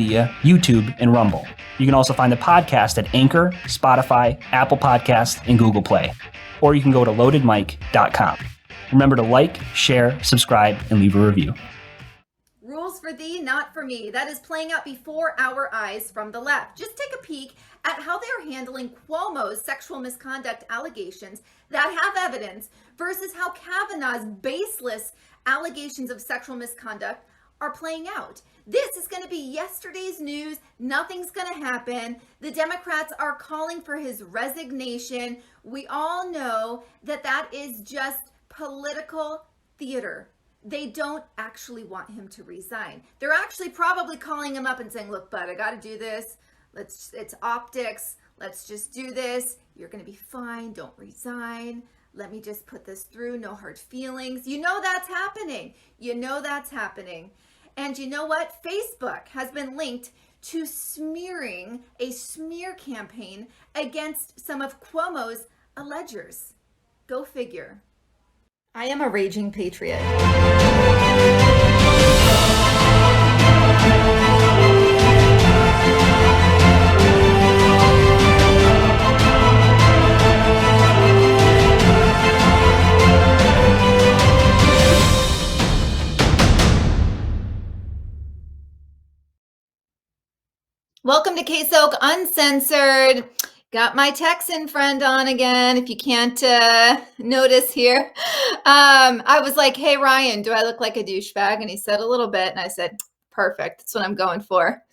Media, YouTube, and Rumble. You can also find the podcast at Anchor, Spotify, Apple Podcasts, and Google Play. Or you can go to loadedmic.com. Remember to like, share, subscribe, and leave a review. Rules for thee, not for me. That is playing out before our eyes from the left. Just take a peek at how they are handling Cuomo's sexual misconduct allegations that have evidence versus how Kavanaugh's baseless allegations of sexual misconduct are playing out. This is going to be yesterday's news. Nothing's going to happen. The Democrats are calling for his resignation. We all know that that is just political theater. They don't actually want him to resign. They're actually probably calling him up and saying, look, bud, I got to do this. It's optics. Let's just do this. You're going to be fine. Don't resign. Let me just put this through. No hard feelings. You know that's happening. You know that's happening. And you know what? Facebook has been linked to smearing a smear campaign against some of Cuomo's allegers. Go figure. I am a raging patriot. Welcome to KSoK Uncensored. Got my Texan friend on again, if you can't notice here. I was like, hey, Ryan, do I look like a douchebag? And he said a little bit. And I said, perfect. That's what I'm going for.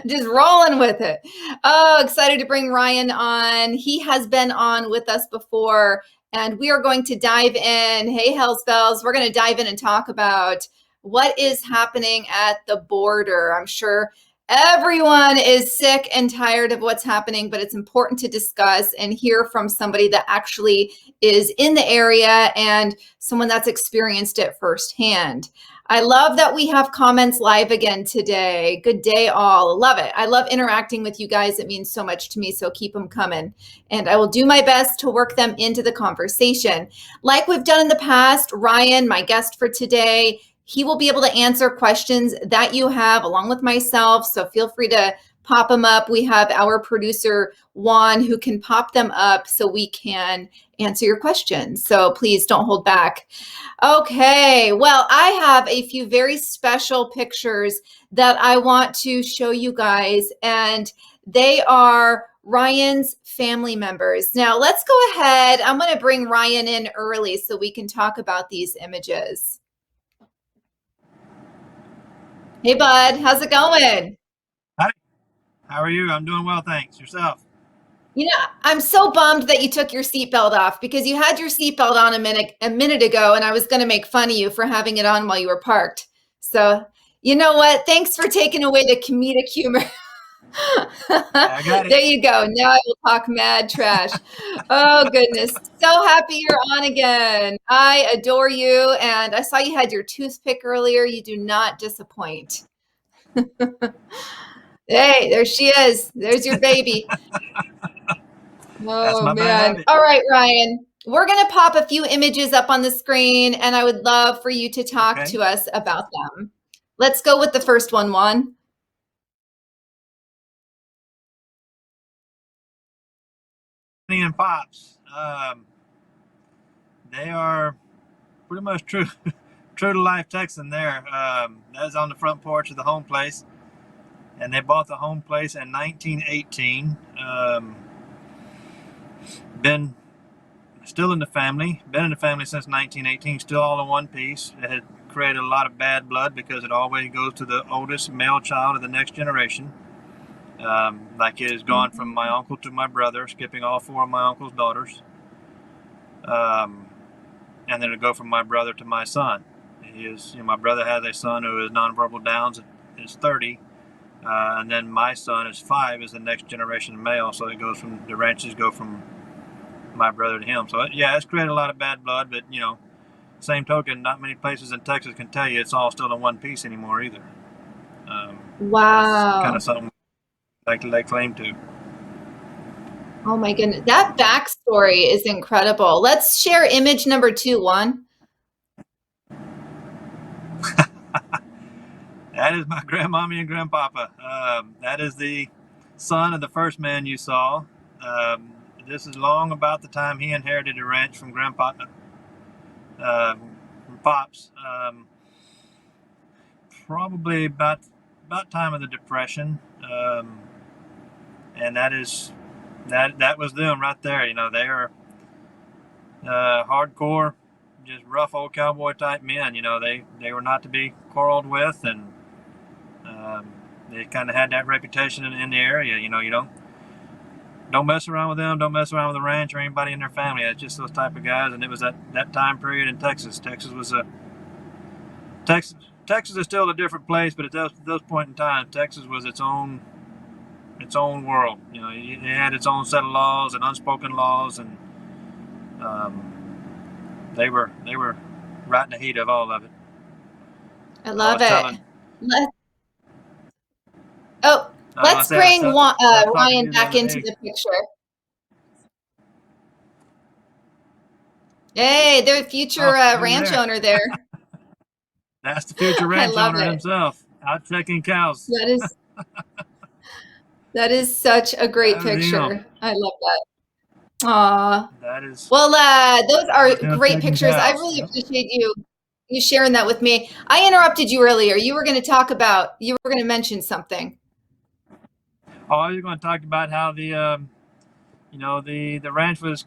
Just rolling with it. Oh, excited to bring Ryan on. He has been on with us before, and we are going to dive in. Hey, Hellspells, we're going to dive in and talk about what is happening at the border. I'm sure everyone is sick and tired of what's happening, but it's important to discuss and hear from somebody that actually is in the area and someone that's experienced it firsthand. I love that we have comments live again today. Good day, all. Love it. I love interacting with you guys. It means so much to me, so keep them coming. And I will do my best to work them into the conversation. Like we've done in the past, Ryan, my guest for today, he will be able to answer questions that you have along with myself. So feel free to pop them up. We have our producer, Juan, who can pop them up so we can answer your questions. So please don't hold back. Okay, well, I have a few very special pictures that I want to show you guys, and they are Ryan's family members. Now let's go ahead. I'm going to bring Ryan in early so we can talk about these images. Hey, bud, how's it going? Hi, how are you? I'm doing well, thanks. Yourself? You know, I'm so bummed that you took your seatbelt off because you had your seatbelt on a minute ago, and I was going to make fun of you for having it on while you were parked. So, you know what? Thanks for taking away the comedic humor. I got it. There you go. Now I will talk mad trash. Oh, goodness. So happy you're on again. I adore you. And I saw you had your toothpick earlier. You do not disappoint. Hey, there she is. There's your baby. Oh, man. All right, Ryan. We're going to pop a few images up on the screen, and I would love for you to talk to us about them. Let's go with the first one, Juan. And Pops, they are pretty much true to life Texan there. That's on the front porch of the home place, and they bought the home place in 1918. Been still in the family, been in the family since 1918, still all in one piece. It had created a lot of bad blood because it always goes to the oldest male child of the next generation. Like it has gone from my uncle to my brother, skipping all four of my uncle's daughters. And then it'll go from my brother to my son. He is, my brother has a son who is nonverbal Downs, is 30. And then my son is 5, is the next generation male. So it goes from, the ranches go from my brother to him. So yeah, it's created a lot of bad blood, but same token, not many places in Texas can tell you it's all still in one piece anymore either. Wow. Kind of something like to lay claim to. Oh my goodness. That backstory is incredible. Let's share image number 2, Juan. That is my grandmommy and grandpapa. That is the son of the first man you saw. This is long about the time he inherited the ranch from Grandpa, from Pops. Probably about time of the Depression, and that was them right there. You know, they are hardcore, just rough old cowboy type men. You know, they were not to be quarreled with, and they kind of had that reputation in the area. You know, you don't mess around with them. Don't mess around with the ranch or anybody in their family. It's just those type of guys. And it was that time period in Texas. Texas is still a different place, but at those point in time, Texas was its own world. You know, it had its own set of laws and unspoken laws, and they were right in the heat of all of it. I love it. Let's bring Ryan back into the picture. Hey, there's future ranch owner there. That's the future ranch owner himself, out checking cows. That is such a great picture. I love that. Aw. That is. Well, those are great pictures. I really appreciate you sharing that with me. I interrupted you earlier. You were going to mention something. Oh, you're going to talk about how the ranch was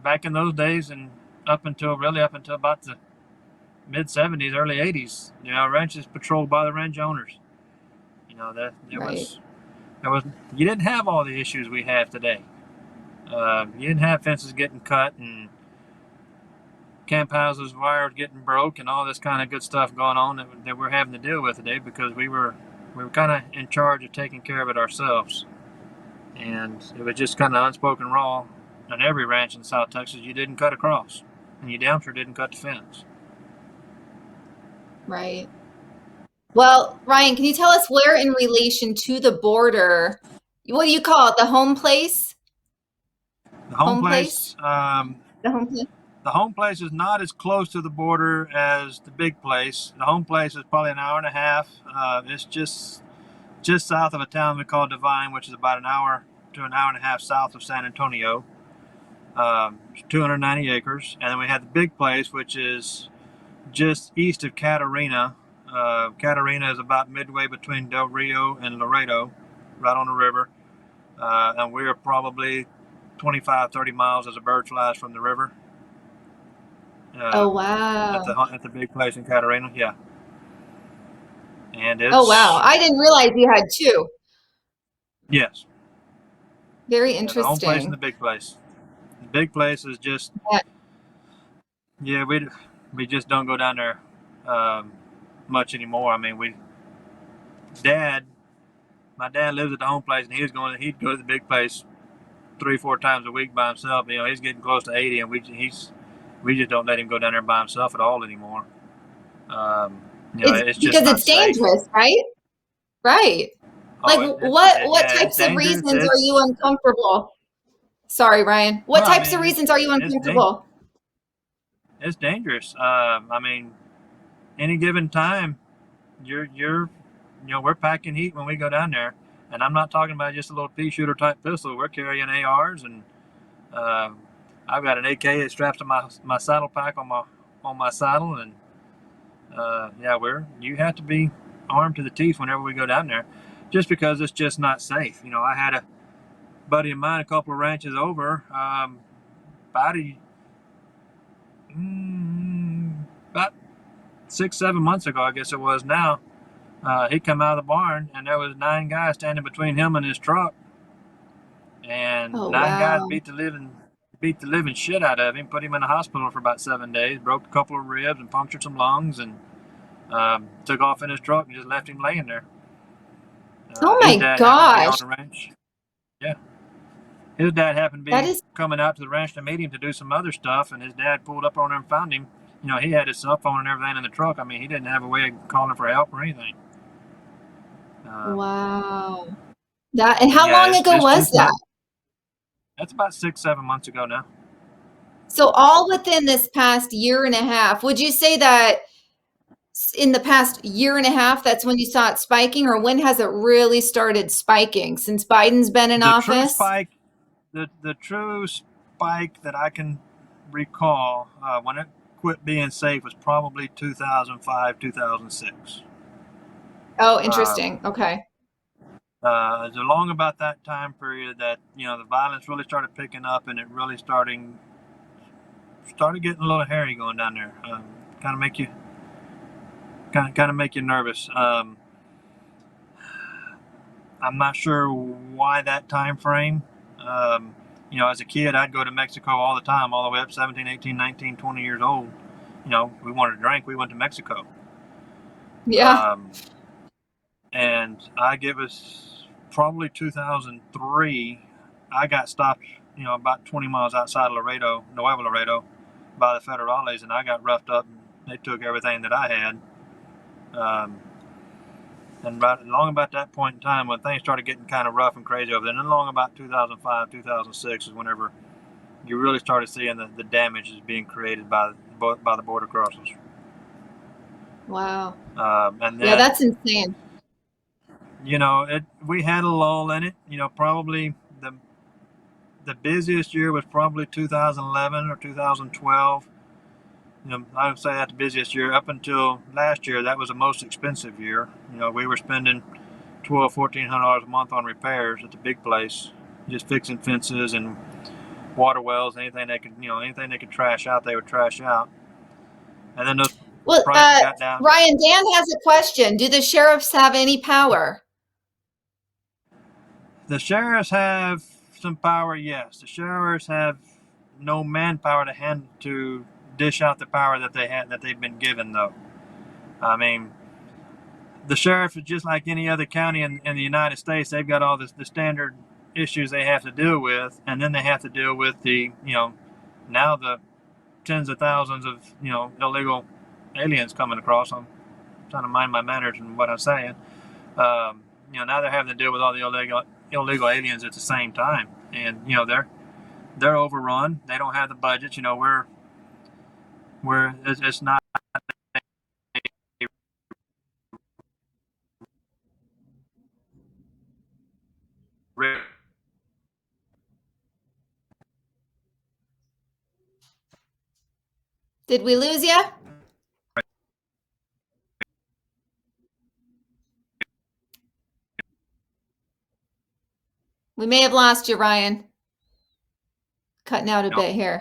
back in those days, and up until about the mid 70s, early 80s. You know, ranches patrolled by the ranch owners. You know, that was you didn't have all the issues we have today. You didn't have fences getting cut and camp houses wires getting broke and all this kind of good stuff going on that we're having to deal with today, because we were kind of in charge of taking care of it ourselves. And it was just kind of unspoken law on every ranch in South Texas. You didn't cut across, and you damn sure didn't cut the fence. Right. Well, Ryan, can you tell us where in relation to the border, what do you call it? The home place? The home place? The home place? The home place is not as close to the border as the big place. The home place is probably an hour and a half. It's just south of a town we call Devine, which is about an hour to an hour and a half south of San Antonio. 290 acres. And then we have the big place, which is just east of Catarina. Catarina is about midway between Del Rio and Laredo, right on the river. And we're probably 25, 30 miles as a bird flies from the river. Oh, wow. At the big place in Catarina, yeah. And oh, wow. I didn't realize you had two. Yes. Very interesting. The home place and the big place. The big place is just, we just don't go down there much anymore. I mean, my dad lives at the home place, and he'd go to the big place 3-4 times a week by himself. You know, he's getting close to 80, and we just don't let him go down there by himself at all anymore. It's just because it's dangerous, safe. Right? Right. What types of reasons are you uncomfortable? Sorry, Ryan. What types of reasons are you uncomfortable? It's dangerous. I mean, any given time, we're packing heat when we go down there, and I'm not talking about just a little pea shooter type pistol. We're carrying ARs, and I've got an AK strapped to my saddle pack on my saddle, and you have to be armed to the teeth whenever we go down there, just because it's just not safe. You know, I had a buddy of mine a couple of ranches over, about 6-7 months ago, I guess it was now. He come out of the barn, and there was 9 guys standing between him and his truck, and 9 guys beat the living shit out of him, put him in the hospital for about 7 days, broke a couple of ribs and punctured some lungs, and took off in his truck and just left him laying there. Oh my gosh! On the ranch. Yeah, his dad happened to be coming out to the ranch to meet him to do some other stuff, and his dad pulled up on him and found him. You know, he had his cell phone and everything in the truck. I mean, he didn't have a way of calling for help or anything. Wow. And how long ago was that? That's about 6-7 months ago now. So all within this past year and a half, would you say that in the past year and a half, that's when you saw it spiking, or when has it really started spiking? Since Biden's been in office? The true spike that I can recall when it quit being safe was probably 2005, 2006. Oh, interesting. Okay. It's along about that time period that the violence really started picking up, and it really started getting a little hairy going down there. Kind of make you nervous. I'm not sure why that time frame. As a kid, I'd go to Mexico all the time, all the way up 17, 18, 19, 20 years old. We wanted to drink, we went to Mexico. Yeah. And I give us probably 2003, I got stopped, about 20 miles outside Nuevo Laredo, by the federales, and I got roughed up, and they took everything that I had. And long about that point in time, when things started getting kind of rough and crazy over there, and then long about 2005, 2006 is whenever you really started seeing the damage is being created by the border crossers. Wow. And then, yeah, that's insane. We had a lull in it. Probably the busiest year was probably 2011 or 2012. I would say that's the busiest year. Up until last year, that was the most expensive year. We were spending $1,400 a month on repairs at the big place, just fixing fences and water wells, anything they could trash out, they would trash out. And then those prices got down. Ryan, Dan has a question. Do the sheriffs have any power? The sheriffs have some power, yes. The sheriffs have no manpower to dish out the power that they've been given, though. I mean, the sheriff is just like any other county in the United States. They've got all the standard issues they have to deal with, and then they have to deal with the now the tens of thousands of illegal aliens coming across. I'm trying to mind my manners and what I'm saying. Now they're having to deal with all the illegal aliens at the same time, and they're overrun. They don't have the budget. It's not. Did we lose you? We may have lost you, Ryan. Cutting out a bit here.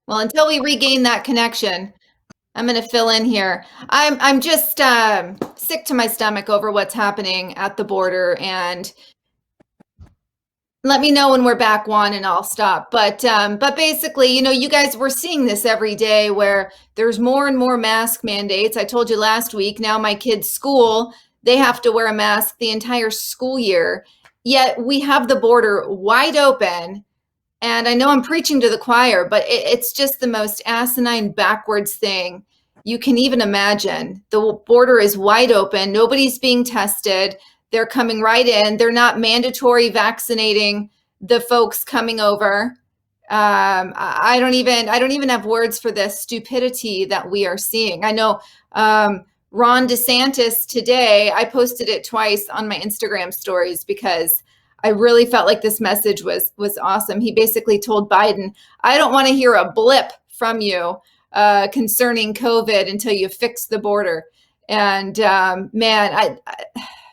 Well, until we regain that connection, I'm going to fill in here. I'm just sick to my stomach over what's happening at the border, and let me know when we're back, Juan, and I'll stop. But basically, you guys, we're seeing this every day where there's more and more mask mandates. I told you last week, now my kids' school, they have to wear a mask the entire school year. Yet we have the border wide open. And I know I'm preaching to the choir, but it's just the most asinine, backwards thing you can even imagine. The border is wide open. Nobody's being tested. They're coming right in. They're not mandatory vaccinating the folks coming over. I don't even have words for the stupidity that we are seeing. I know Ron DeSantis today, I posted it twice on my Instagram stories because I really felt like this message was awesome. He basically told Biden, I don't want to hear a blip from you concerning COVID until you fix the border. And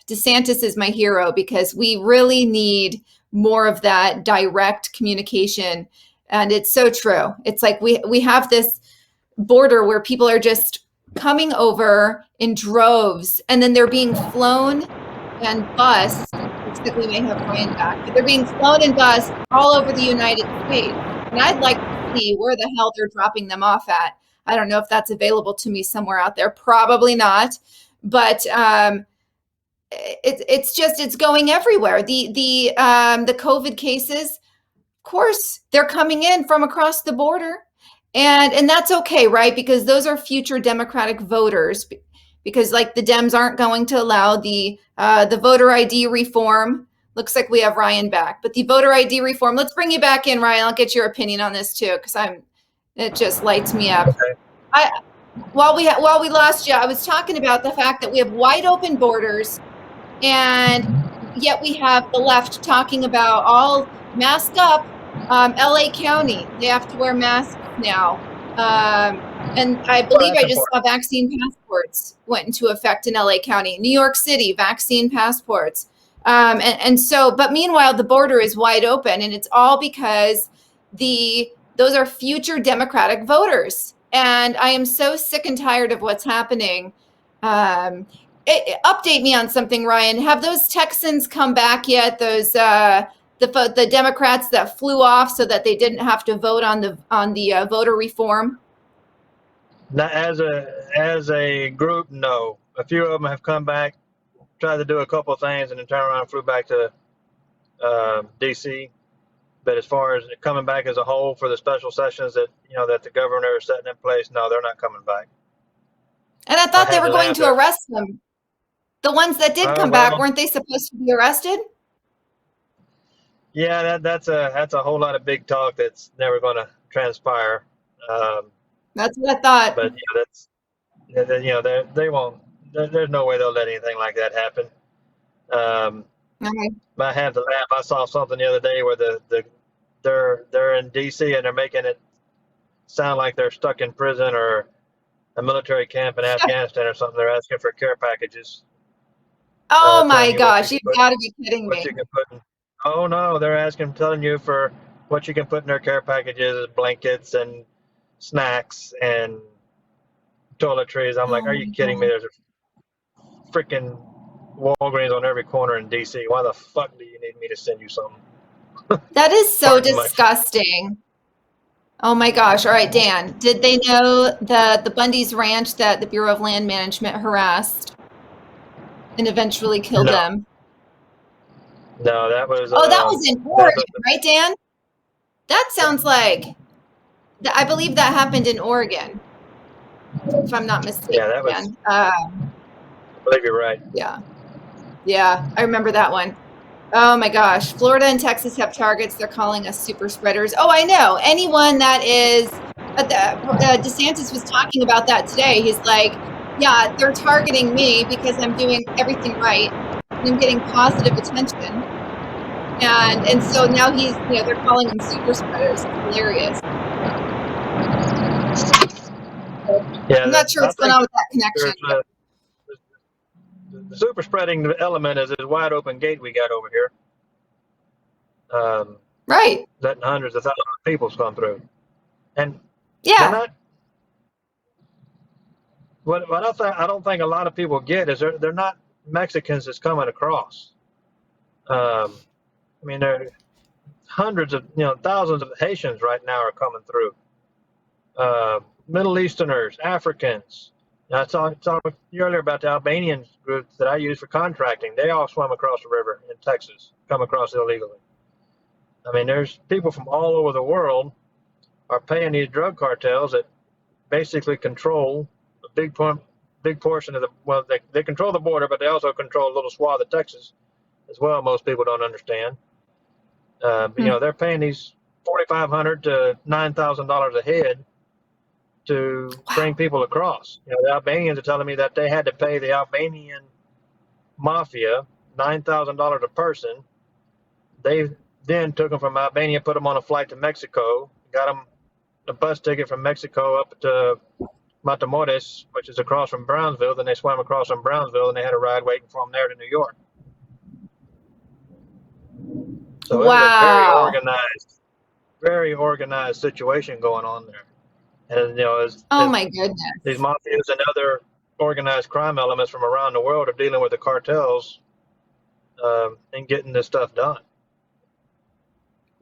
DeSantis is my hero because we really need more of that direct communication. And it's so true. It's like we have this border where people are just coming over in droves, and then they're being flown and bused. We may have Ryan back, but they're being flown and bused all over the United States. And I'd like to see where the hell they're dropping them off at. I don't know if that's available to me somewhere out there. Probably not. But it's going everywhere. The COVID cases, of course, they're coming in from across the border. And that's okay, right? Because those are future Democratic voters. Because like the Dems aren't going to allow the voter ID reform. Looks like we have Ryan back, but the voter ID reform. Let's bring you back in, Ryan. I'll get your opinion on this too, because it just lights me up. Okay. while we lost you, I was talking about the fact that we have wide open borders, and yet we have the left talking about all masked up. LA County, they have to wear masks now. And I believe I just saw vaccine passports went into effect in LA County. New York City, vaccine passports. And so, but meanwhile, the border is wide open, and it's all because those are future Democratic voters. And I am so sick and tired of what's happening. Update me on something, Ryan. Have those Texans come back yet? Those the Democrats that flew off so that they didn't have to vote on the voter reform? Now, as a group, no. A few of them have come back, tried to do a couple of things, and then turned around and flew back to D.C. But as far as coming back as a whole for the special sessions that that the governor is setting in place, no, they're not coming back. And I thought they were going to arrest them. The ones that did come back, weren't they supposed to be arrested? Yeah, that's a whole lot of big talk that's never going to transpire. That's what I thought. But they won't. There's no way they'll let anything like that happen. I have to laugh. I saw something the other day where they're in D.C. and they're making it sound like they're stuck in prison or a military camp in Afghanistan or something. They're asking for care packages. Oh my gosh, you've got to be kidding me. Oh no, they're telling you for what you can put in their care packages, blankets and snacks and toiletries. I'm like, are you kidding me? There's a freaking Walgreens on every corner in DC. Why the fuck do you need me to send you something? That is so disgusting. Oh my gosh. All right, Dan, did they know the Bundy's ranch that the Bureau of Land Management harassed and eventually killed them? No, that was that was in Oregon, right, Dan? That sounds like I believe that happened in Oregon, if I'm not mistaken. Yeah, that was I believe you're right. Yeah, I remember that one. Oh my gosh. Florida and Texas have targets. They're calling us super spreaders. Oh, I know. Anyone that is DeSantis was talking about that today. He's like, yeah, they're targeting me because I'm doing everything right. I'm getting positive attention. And so now they're calling them super spreaders. It's hilarious. Yeah, I'm not sure what's going on with that connection. The super spreading element is this wide open gate we got over here. Right. Letting hundreds of thousands of people come through. And what I don't think a lot of people get is they're not Mexicans that's coming across. I mean, there are hundreds of, thousands of Haitians right now are coming through. Middle Easterners, Africans. Now, I talked earlier about the Albanian group that I use for contracting. They all swim across the river in Texas, come across illegally. I mean, there's people from all over the world are paying these drug cartels that basically control a big portion of they control the border, but they also control a little swath of Texas as well. Most people don't understand. But, they're paying these $4,500 to $9,000 a head to bring people across. The Albanians are telling me that they had to pay the Albanian mafia $9,000 a person. They then took them from Albania, put them on a flight to Mexico, got them a bus ticket from Mexico up to Matamoros, which is across from Brownsville. Then they swam across from Brownsville, and they had a ride waiting for them there to New York. So it's a very organized situation going on there. And my goodness, these mafias and other organized crime elements from around the world are dealing with the cartels and getting this stuff done.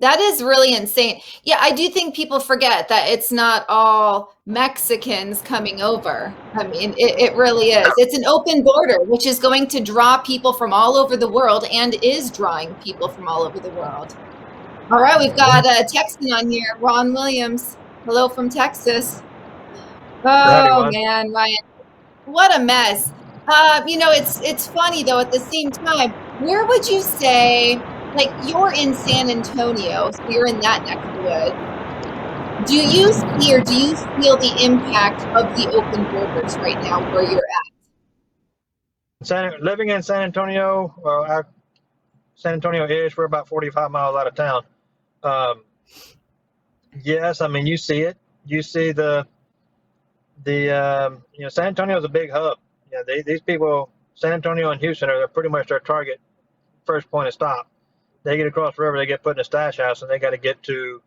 That is really insane. Yeah, I do think people forget that it's not all Mexicans coming over. I mean, it really is. It's an open border, which is going to draw people from all over the world and is drawing people from all over the world. All right, we've got a Texan on here, Ron Williams. Hello from Texas. Oh man, Ryan, what a mess. It's funny though. At the same time, where would you say, like, you're in San Antonio, so you're in that neck of the woods. Do you see or do you feel the impact of the open borders right now where you're at? Living in San Antonio, San Antonio-ish, we're about 45 miles out of town. Yes, I mean, you see it. You see San Antonio is a big hub. These people, San Antonio and Houston are pretty much their target first point of stop. They get across the river, they get put in a stash house, and they got to get to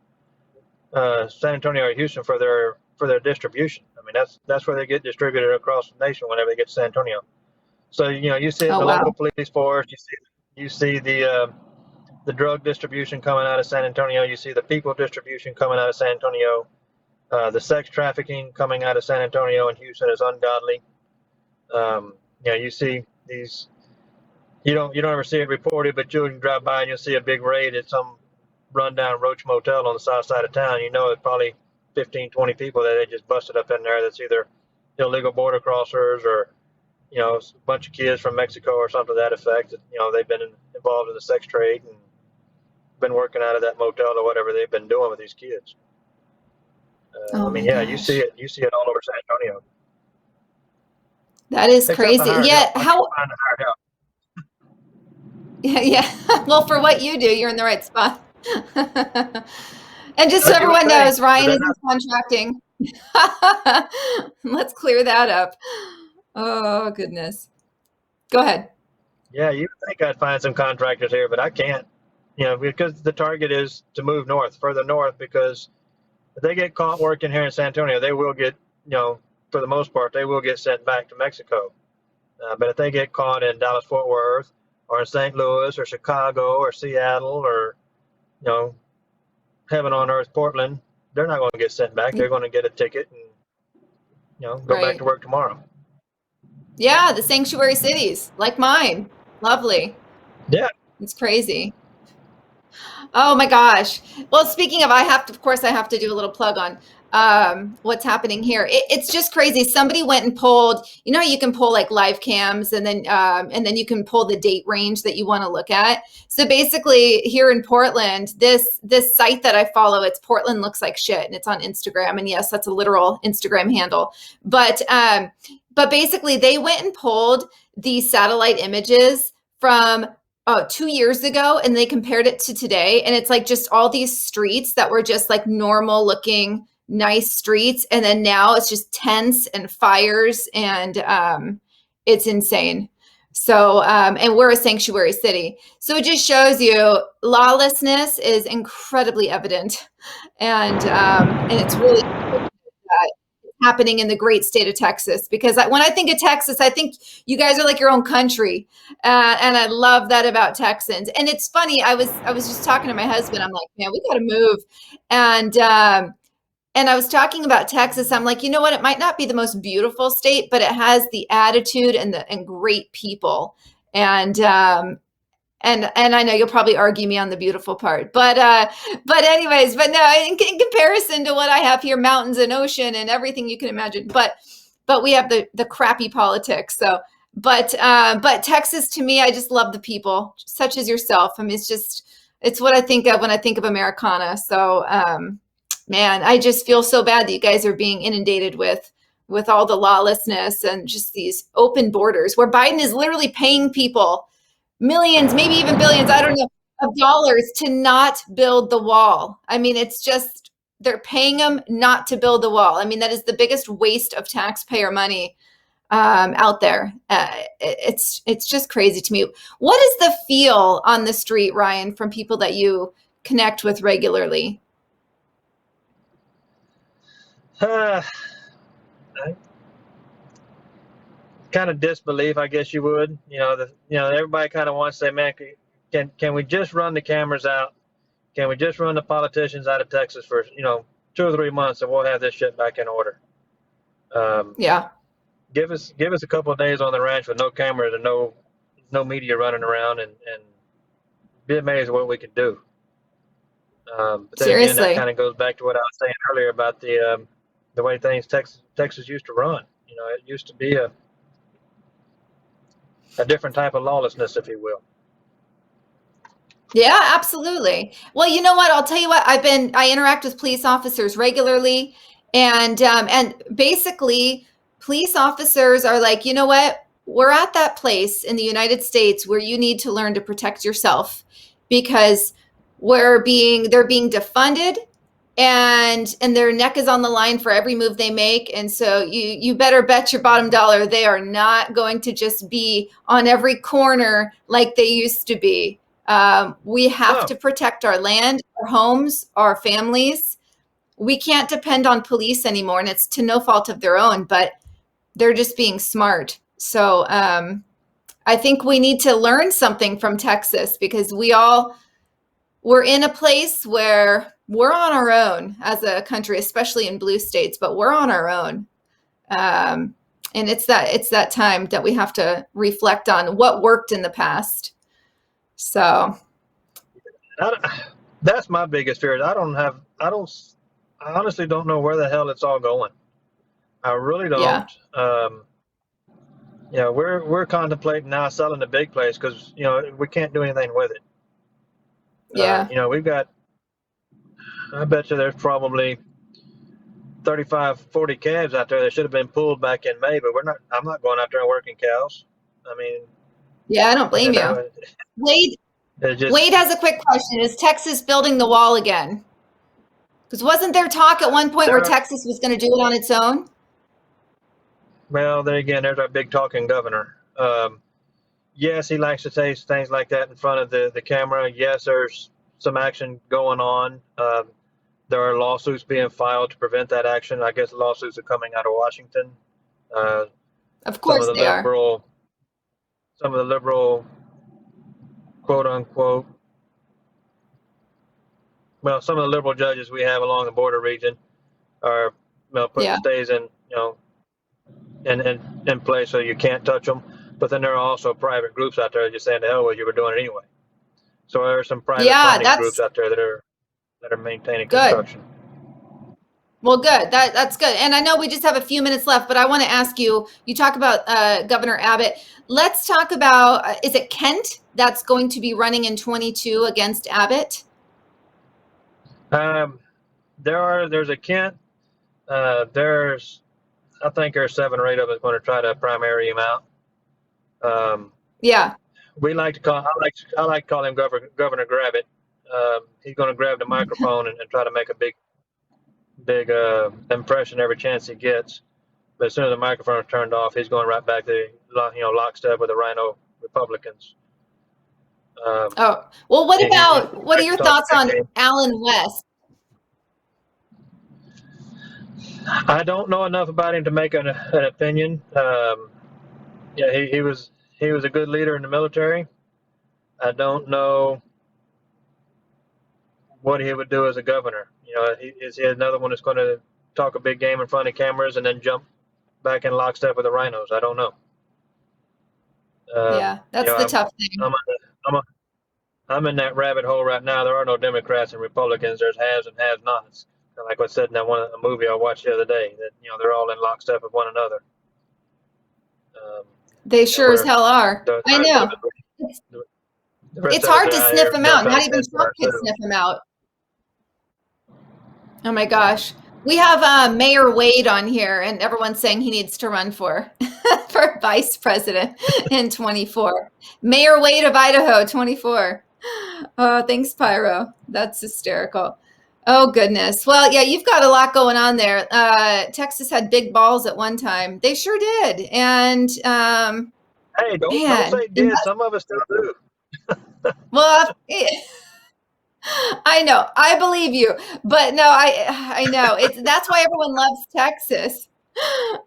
San Antonio or Houston for their distribution. I mean, that's where they get distributed across the nation whenever they get to San Antonio. So you see it in the local police force. You see the drug distribution coming out of San Antonio. You see the people distribution coming out of San Antonio. The sex trafficking coming out of San Antonio and Houston is ungodly. You see these. You don't ever see it reported, but you can drive by and you'll see a big raid at some rundown Roach Motel on the south side of town. You know, it's probably 15, 20 people that they just busted up in there. That's either illegal border crossers or a bunch of kids from Mexico or something to that effect. They've been involved in the sex trade and been working out of that motel or whatever they've been doing with these kids. Gosh. You see it all over San Antonio. That is crazy. Yeah, Yeah. Well, for what you do, you're in the right spot. And just so everyone knows, Ryan is in contracting. Let's clear that up. Oh, goodness. Go ahead. Yeah, you think I'd find some contractors here, but I can't. Because the target is to move further north, because if they get caught working here in San Antonio, they will get, for the most part, they will get sent back to Mexico. But if they get caught in Dallas-Fort Worth or in St. Louis or Chicago or Seattle or, heaven on earth, Portland, they're not going to get sent back. They're going to get a ticket and, go back to work tomorrow. Yeah, the sanctuary cities, like mine. Lovely. Yeah. It's crazy. Oh my gosh. Well, speaking of, I have to do a little plug on what's happening here. It's just crazy. Somebody went and polled, how you can pull like live cams and then you can pull the date range that you want to look at. So basically here in Portland, this site that I follow, it's Portland Looks Like Shit, and it's on Instagram. And yes, that's a literal Instagram handle. But basically they went and pulled these satellite images from 2 years ago, and they compared it to today. And it's like just all these streets that were just like normal looking, nice streets. And then now it's just tents and fires, and it's insane. So, and we're a sanctuary city. So it just shows you lawlessness is incredibly evident. And it's really happening in the great state of Texas, because when I think of Texas, I think you guys are like your own country. And I love that about Texans. And it's funny. I was just talking to my husband. I'm like, man, we got to move. And I was talking about Texas. I'm like, you know what? It might not be the most beautiful state, but it has the attitude and great people. And I know you'll probably argue me on the beautiful part, but anyways, but no, in comparison to what I have here, mountains and ocean and everything you can imagine, but we have the crappy politics. So, but Texas, to me, I just love the people, such as yourself. I mean, it's what I think of when I think of Americana. So, man, I just feel so bad that you guys are being inundated with all the lawlessness and just these open borders where Biden is literally paying people millions, maybe even billions, I don't know, of dollars to not build the wall. I mean, it's just, they're paying them not to build the wall. I mean, that is the biggest waste of taxpayer money out there. It's just crazy to me. What is the feel on the street, Ryan, from people that you connect with regularly? Kind of disbelief, I guess you would. Everybody kind of wants to say, man, can we just run the cameras out? Can we just run the politicians out of Texas for 2 or 3 months, and we'll have this shit back in order? Yeah. Give us a couple of days on the ranch with no cameras and no media running around, and be amazed at what we can do. But then Seriously, again, that kind of goes back to what I was saying earlier about the way things Texas used to run. It used to be a different type of lawlessness, if you will. Yeah, absolutely. Well, you know what? I'll tell you what. I interact with police officers regularly, and basically, police officers are like, you know what? We're at that place in the United States where you need to learn to protect yourself because they're being defunded, and their neck is on the line for every move they make. And so you better bet your bottom dollar they are not going to just be on every corner like they used to be. We have No, to protect our land, our homes, our families. We can't depend on police anymore, and it's to no fault of their own, but they're just being smart. So I think we need to learn something from Texas because we're in a place where we're on our own as a country, especially in blue states, but we're on our own. And it's that time that we have to reflect on what worked in the past. So that's my biggest fear. I honestly don't know where the hell it's all going. I really don't. yeah, We're contemplating now selling the big place because we can't do anything with it. yeah. We've got. I bet you there's probably 35, 40 calves out there that should have been pulled back in May, but we're not. I'm not going out there and working cows. I mean, Yeah, I don't blame you. Wade, it just Wade has a quick question. Is Texas building the wall again? Because wasn't there talk at one point where there. Texas was going to do it on its own? Well, there again, there's our big talking governor. Yes, he likes to say things like that in front of the camera. Yes, there's some action going on. There are lawsuits being filed to prevent that action. I guess lawsuits are coming out of Washington. Uh, Of some of course the they are. liberal, quote unquote, well, some of the liberal judges we have along the border region are, putting Yeah. stays in place so you can't touch them. But then there are also private groups out there just saying, "The hell with you, we're doing it anyway." So there are some private Yeah, funding groups that's out there that are maintaining good. construction. Well, good. That's good. And I know we just have a few minutes left, but I want to ask you, you talk about Governor Abbott. Let's talk about, is it Kent that's going to be running in 22 against Abbott? There's a Kent. I think there's 7 or 8 of us going to try to primary him out. Yeah. We like to call. I like to call him Governor Grab It. He's going to grab the microphone and try to make a big impression every chance he gets. But as soon as the microphone is turned off, he's going right back to lockstep with the Rhino Republicans. Oh, well, what are your thoughts on Alan West? I don't know enough about him to make an opinion. Yeah, he was a good leader in the military. I don't know what he would do as a governor. Is he another one that's going to talk a big game in front of cameras and then jump back in lockstep with the rhinos? I don't know. Yeah, that's the tough thing. I'm in that rabbit hole right now. There are no Democrats and Republicans. There's haves and have-nots. Like I said in that a movie I watched the other day, that they're all in lockstep with one another. They sure as hell are. I know. It's hard to sniff them out. Not even Trump can sniff them out. Oh my gosh. We have Mayor Wade on here, and everyone's saying he needs to run for for vice president in 24. Mayor Wade of Idaho, 24. Oh, thanks, Pyro. That's hysterical. Oh, goodness. Well, yeah, you've got a lot going on there. Texas had big balls at one time. They sure did. And hey, don't say did. Some of us still do. Well, I know. I believe you. But no, I know. That's why everyone loves Texas.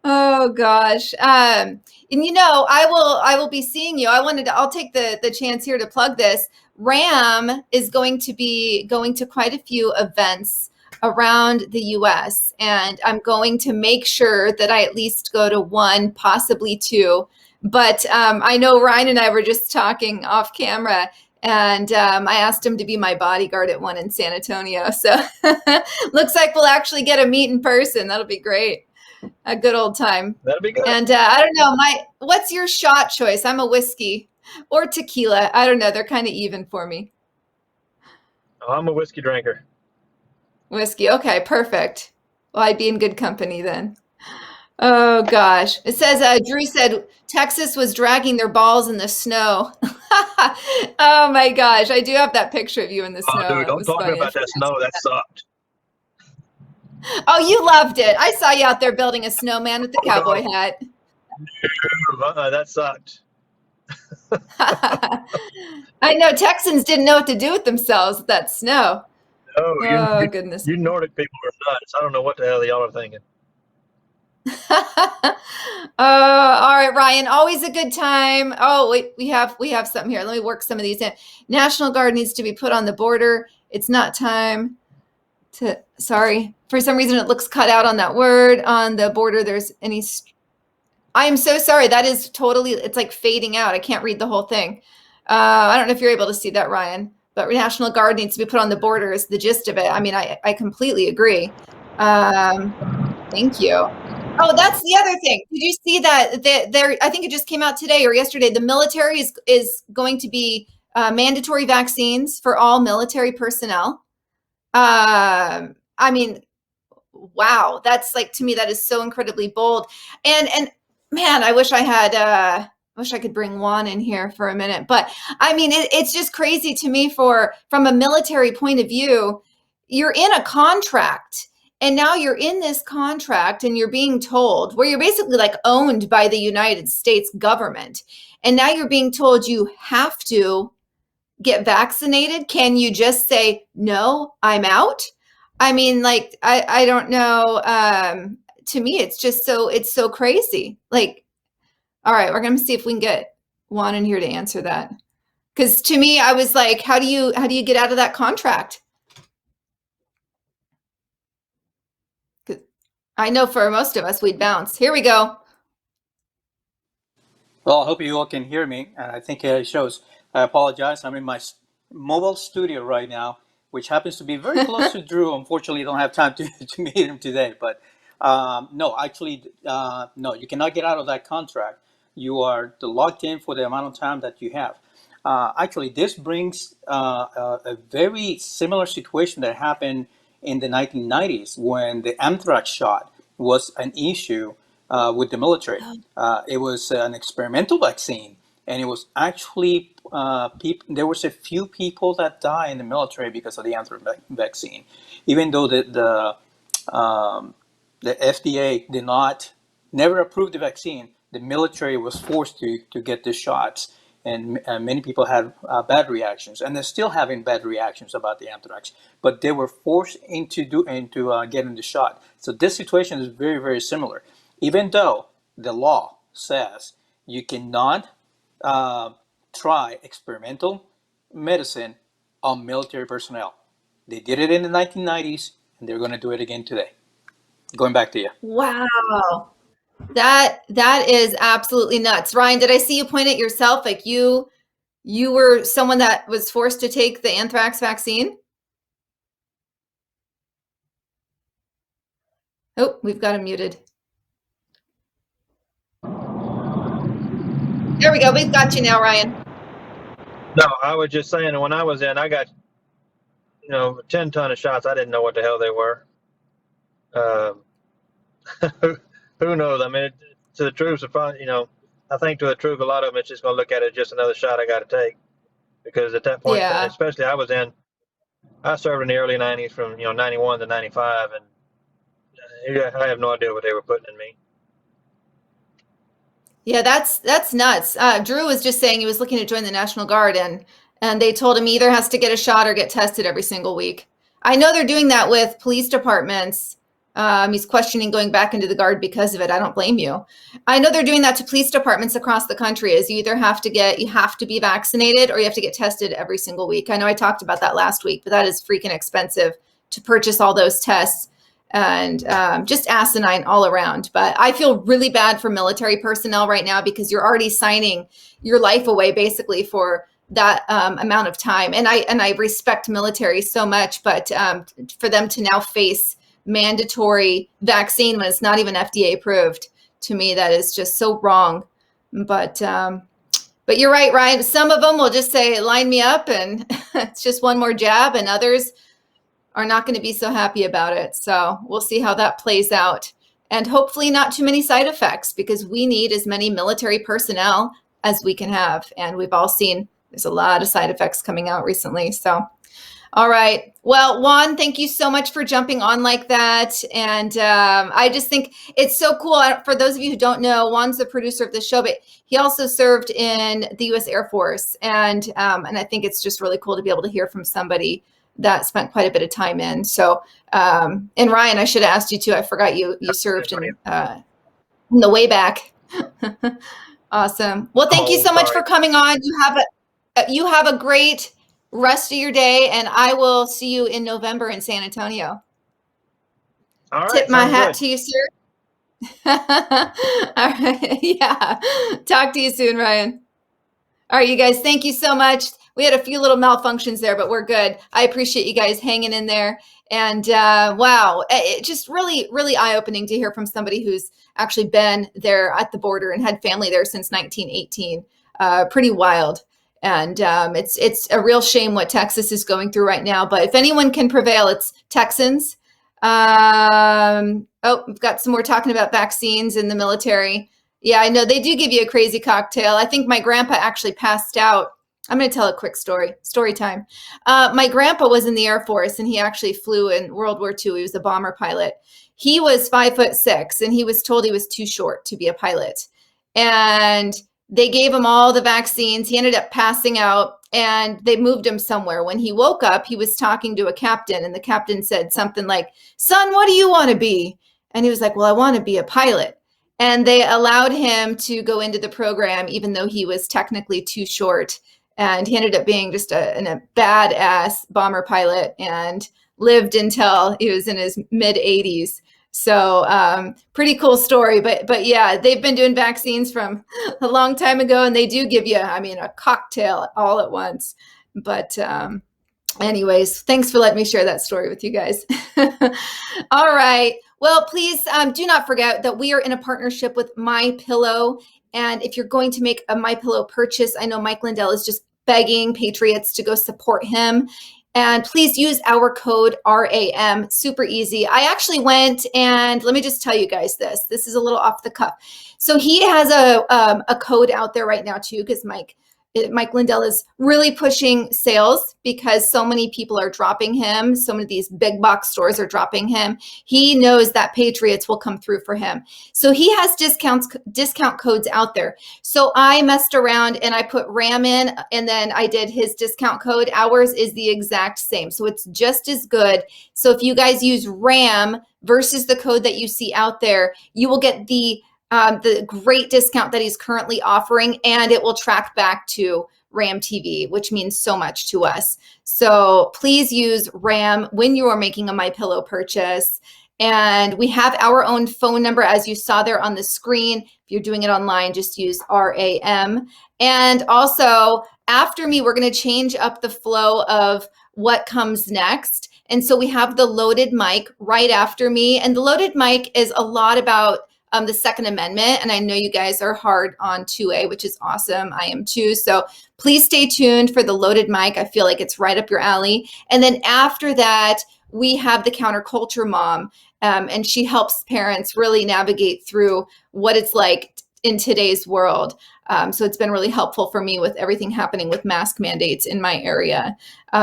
Oh gosh. And I will be seeing you. I'll take the chance here to plug this. RAM is going to be going to quite a few events around the US, and I'm going to make sure that I at least go to one, possibly two. But I know Ryan and I were just talking off camera, and I asked him to be my bodyguard at one in San Antonio. So looks like we'll actually get a meet in person. That'll be great. A good old time. That'll be good. And I don't know, what's your shot choice? I'm a whiskey or tequila. I don't know. They're kind of even for me. Oh, I'm a whiskey drinker. Whiskey. Okay, perfect. Well, I'd be in good company then. Oh gosh. It says Drew said Texas was dragging their balls in the snow. Oh my gosh. I do have that picture of you in the Oh, snow. dude, That don't was talk to me funny. I about that forgot snow. to do That sucked. that. Oh, you loved it. I saw you out there building a snowman with the Oh, cowboy no. hat. That sucked. I know Texans didn't know what to do with themselves with that snow. Oh, Oh goodness. you Nordic people are nuts. I don't know what the hell y'all are thinking. All right, Ryan. Always a good time. Oh, wait, we have something here. Let me work some of these in. National Guard needs to be put on the border. It's not time to. Sorry, for some reason it looks cut out on that word on the border. There's any. I am so sorry. That is totally. It's like fading out. I can't read the whole thing. I don't know if you're able to see that, Ryan. But National Guard needs to be put on the border is the gist of it. I mean, I completely agree. Thank you. Oh, that's the other thing. Did you see that there? I think it just came out today or yesterday. The military is going to be mandatory vaccines for all military personnel. I mean, wow, that's like to me that is so incredibly bold. And man, I wish I had. Wish I could bring Juan in here for a minute, but I mean, it's just crazy to me from a military point of view. You're in a contract and now you're in this contract and you're being told where you're basically like owned by the United States government. And now you're being told you have to get vaccinated. Can you just say, no, I'm out? I mean, like, I don't know. To me, it's so crazy. Like, all right, we're going to see if we can get Juan in here to answer that. Because to me, I was like, how do you get out of that contract? I know for most of us, we'd bounce. Here we go. Well, I hope you all can hear me, and I think it shows. I apologize. I'm in my mobile studio right now, which happens to be very close to Drew. Unfortunately, I don't have time to meet him today. But no, actually, no, you cannot get out of that contract. You are locked in for the amount of time that you have. Actually, this brings a very similar situation that happened in the 1990s when the anthrax shot was an issue with the military. It was an experimental vaccine, and it was actually there was a few people that died in the military because of the anthrax vaccine, even though the FDA did not never approved the vaccine. The military was forced to get the shots, and many people had bad reactions, and they're still having bad reactions about the anthrax. But they were forced into getting the shot. So this situation is very, very similar. Even though the law says you cannot try experimental medicine on military personnel. They did it in the 1990s, and they're going to do it again today. Going back to you. Wow. That is absolutely nuts. Ryan, did I see you point at yourself? Like you were someone that was forced to take the anthrax vaccine? Oh, we've got him muted. There we go. We've got you now, Ryan. No, I was just saying when I was in, I got 10 ton of shots. I didn't know what the hell they were. Who knows? I mean, to the troops, I think to the troops, a lot of them it's just going to look at it just another shot I got to take, because at that point, Yeah. especially I served in the early 90s from 91 to 95, and I have no idea what they were putting in me. Yeah, that's nuts. Drew was just saying he was looking to join the National Guard, and they told him he either has to get a shot or get tested every single week. I know they're doing that with police departments. He's questioning going back into the Guard because of it. I don't blame you. I know they're doing that to police departments across the country. Is you either have to be vaccinated or you have to get tested every single week. I know I talked about that last week, but that is freaking expensive to purchase all those tests. And just asinine all around. But I feel really bad for military personnel right now because you're already signing your life away basically for that amount of time. And I respect military so much, but for them to now face mandatory vaccine when it's not even FDA approved, to me that is just so wrong. But But you're right, Ryan. Some of them will just say, line me up, and it's just one more jab, and others are not going to be so happy about it. So we'll see how that plays out. And hopefully not too many side effects, because we need as many military personnel as we can have. And we've all seen there's a lot of side effects coming out recently. So, all right. Well, Juan, thank you so much for jumping on like that. And I just think it's so cool. For those of you who don't know, Juan's the producer of the show, but he also served in the U.S. Air Force. And I think it's just really cool to be able to hear from somebody that spent quite a bit of time in. So, and Ryan, I should have asked you too. I forgot you served in the way back. Awesome. Well, thank you so much for coming on. You have a great rest of your day, and I will see you in November in San Antonio. All right. Tip my hat to you, sir. All right. Yeah. Talk to you soon, Ryan. All right, you guys, thank you so much. We had a few little malfunctions there, but we're good. I appreciate you guys hanging in there. And wow, it just really, really eye-opening to hear from somebody who's actually been there at the border and had family there since 1918. Pretty wild. And it's a real shame what Texas is going through right now. But if anyone can prevail, it's Texans. We've got some more talking about vaccines in the military. Yeah, I know they do give you a crazy cocktail. I think my grandpa actually passed out. I'm going to tell a quick story time. My grandpa was in the Air Force, and he actually flew in World War II. He was a bomber pilot. He was 5'6", and he was told he was too short to be a pilot. And they gave him all the vaccines. He ended up passing out, and they moved him somewhere. When he woke up, he was talking to a captain, and the captain said something like, "Son, what do you want to be?" And he was like, "Well, I want to be a pilot." And they allowed him to go into the program, even though he was technically too short. And he ended up being just a badass bomber pilot and lived until he was in his mid-80s. So pretty cool story. But yeah, they've been doing vaccines from a long time ago, and they do give you, a cocktail all at once. But anyways, thanks for letting me share that story with you guys. All right. Well, please do not forget that we are in a partnership with MyPillow. And if you're going to make a MyPillow purchase, I know Mike Lindell is just begging Patriots to go support him. And please use our code RAM. Super easy. I actually went, and let me just tell you guys this. This is a little off the cuff. So he has a code out there right now too, because Mike Lindell is really pushing sales because so many people are dropping him. So many of these big box stores are dropping him. He knows that Patriots will come through for him. So he has discount codes out there. So I messed around and I put RAM in, and then I did his discount code. Ours is the exact same. So it's just as good. So if you guys use RAM versus the code that you see out there, you will get the great discount that he's currently offering, and it will track back to RAM TV, which means so much to us. So please use RAM when you are making a MyPillow purchase. And we have our own phone number, as you saw there on the screen. If you're doing it online, just use RAM. And also, after me, we're going to change up the flow of what comes next. And so we have the loaded mic right after me. And the loaded mic is a lot about the Second Amendment. And I know you guys are hard on 2A, which is awesome. I am too. So please stay tuned for the loaded mic. I feel like it's right up your alley. And then after that, we have the Counterculture Mom. And she helps parents really navigate through what it's like in today's world. So it's been really helpful for me with everything happening with mask mandates in my area.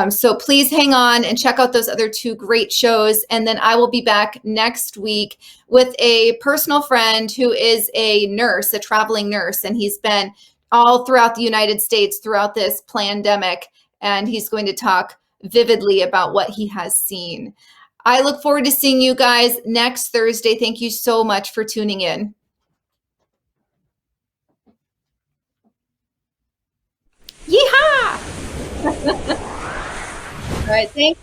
So please hang on and check out those other two great shows. And then I will be back next week with a personal friend who is a nurse, a traveling nurse, and he's been all throughout the United States throughout this pandemic. And he's going to talk vividly about what he has seen. I look forward to seeing you guys next Thursday. Thank you so much for tuning in. Yeehaw! All right, thanks.